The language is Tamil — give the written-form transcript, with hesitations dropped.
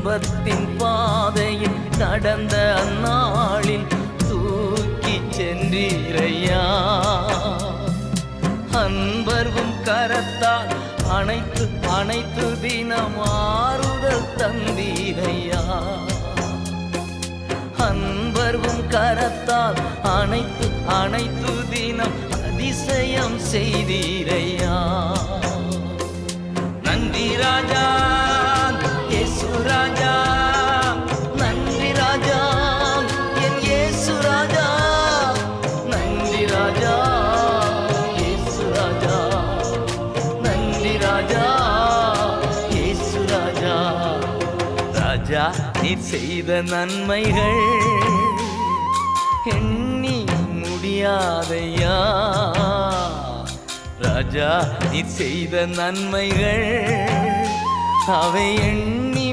துன்பத்தின் பாதையில் நடந்த அந்நாளில் தூக்கி சென்றீரையா. அன்பர்வும் கரத்தால் அனைத்து அனைத்து தினம் ஆறுதல் தந்தீரையா. அன்பர்வும் கரத்தால் அனைத்து அனைத்து தினம் அதிசயம் செய்தீரையா. நன்றி ராஜா இயேசு ராஜா, நன்றி ராஜா என் இயேசு ராஜா, நன்றி ராஜா இயேசு ராஜா, நன்றி ராஜா இயேசு ராஜா. ராஜா நீர் செய்த நன்மைகள் எண்ணி முடியாதையா. ராஜா நீர் செய்த நன்மைகள் அவை எண்ணி